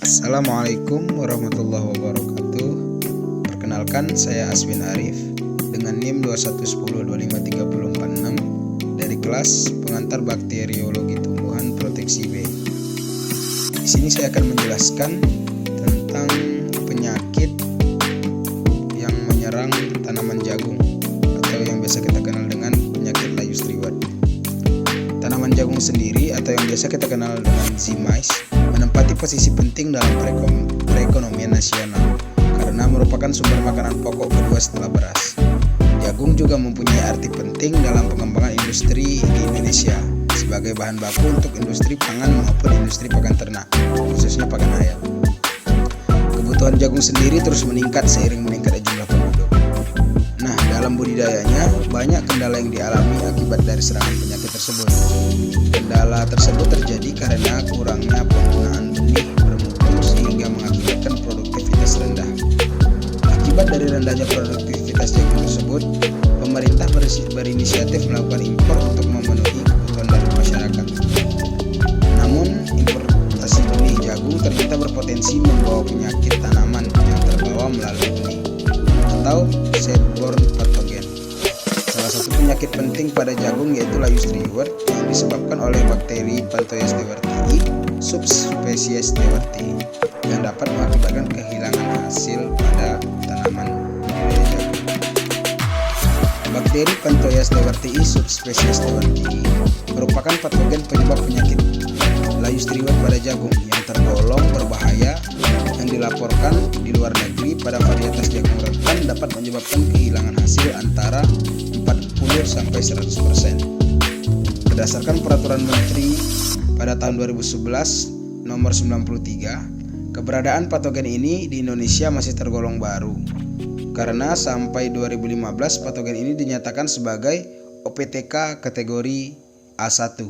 Assalamualaikum warahmatullahi wabarakatuh. Perkenalkan, saya Aswin Arif dengan NIM 2110253446 dari kelas pengantar bakteriologi tumbuhan proteksi B. Di sini saya akan menjelaskan tentang penyakit yang menyerang tanaman jagung atau yang biasa kita kenal dengan penyakit layu striwat. Tanaman jagung sendiri atau yang biasa kita kenal dengan zimais menempati posisi penting dalam perekonomian nasional karena merupakan sumber makanan pokok kedua setelah beras. Jagung juga mempunyai arti penting dalam pengembangan industri di Indonesia sebagai bahan baku untuk industri pangan maupun industri pakan ternak, khususnya pakan ayam. Kebutuhan jagung sendiri terus meningkat seiring meningkatnya jumlah penduduk. Nah, dalam budidayanya banyak kendala yang dialami akibat dari serangan penyakit tersebut. Kendala tersebut terjadi karena kurangnya penggunaan benih bermutu sehingga mengakibatkan produktivitas rendah. Akibat dari rendahnya produktivitas jagung tersebut, pemerintah berinisiatif melakukan impor untuk memenuhi kebutuhan dari masyarakat. Namun, importasi benih jagung ternyata berpotensi membawa penyakit tanaman yang terbawa melalui benih atau seedborne pathogen. Salah satu penyakit penting pada jagung yaitu layu striwat yang disebabkan oleh bakteri Panthoia stewartii subspesies stewartii yang dapat mengakibatkan kehilangan hasil pada tanaman budidaya jagung. Bakteri Panthoia stewartii subspesies stewartii merupakan patogen penyebab penyakit layu striwat pada jagung yang tergolong berbahaya yang dilaporkan di luar negeri pada varietas jagung rentan dapat menyebabkan kehilangan hasil antara 40-100%. Berdasarkan Peraturan Menteri pada tahun 2011 nomor 93, keberadaan patogen ini di Indonesia masih tergolong baru karena sampai 2015 patogen ini dinyatakan sebagai OPTK kategori A1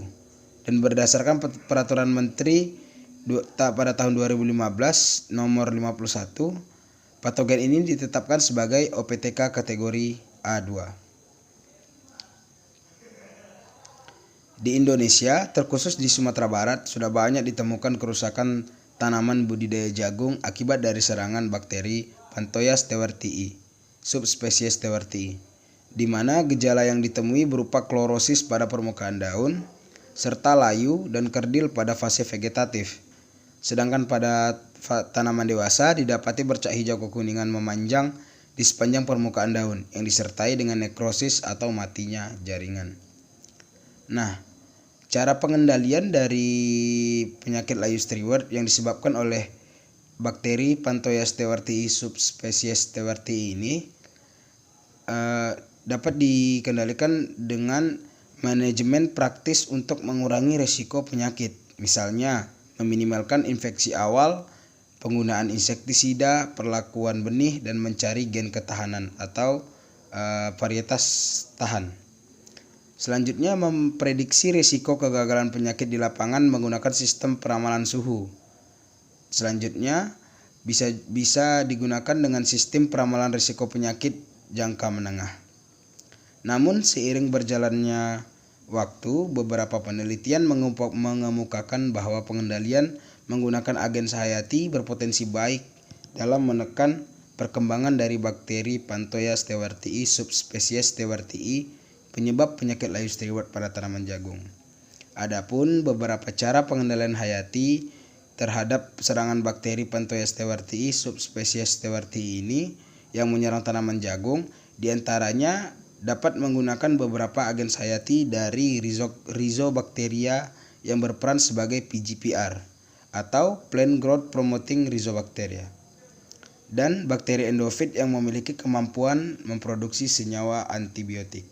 dan berdasarkan Peraturan Menteri pada tahun 2015 nomor 51, patogen ini ditetapkan sebagai OPTK kategori A2. Di Indonesia, terkhusus di Sumatera Barat, sudah banyak ditemukan kerusakan tanaman budidaya jagung akibat dari serangan bakteri Panthoia stewartii subspesies stewartii, di mana gejala yang ditemui berupa klorosis pada permukaan daun, serta layu dan kerdil pada fase vegetatif. Sedangkan pada tanaman dewasa didapati bercak hijau kekuningan memanjang di sepanjang permukaan daun yang disertai dengan nekrosis atau matinya jaringan. Nah, cara pengendalian dari penyakit layu striwat yang disebabkan oleh bakteri Panthoia stewartii subspesies stewartii ini dapat dikendalikan dengan manajemen praktis untuk mengurangi risiko penyakit. Misalnya, meminimalkan infeksi awal, penggunaan insektisida, perlakuan benih, dan mencari gen ketahanan atau varietas tahan. Selanjutnya, memprediksi risiko kegagalan penyakit di lapangan menggunakan sistem peramalan suhu. Selanjutnya, bisa digunakan dengan sistem peramalan risiko penyakit jangka menengah. Namun, seiring berjalannya waktu, beberapa penelitian mengemukakan bahwa pengendalian menggunakan agen hayati berpotensi baik dalam menekan perkembangan dari bakteri Panthoia stewartii subspesies stewartii penyebab penyakit layu striwat pada tanaman jagung. Adapun beberapa cara pengendalian hayati terhadap serangan bakteri Panthoia stewartii subspesies stewartii ini yang menyerang tanaman jagung, diantaranya dapat menggunakan beberapa agen hayati dari Rhizobacteria yang berperan sebagai PGPR atau Plant Growth Promoting Rhizobacteria, dan bakteri endofit yang memiliki kemampuan memproduksi senyawa antibiotik.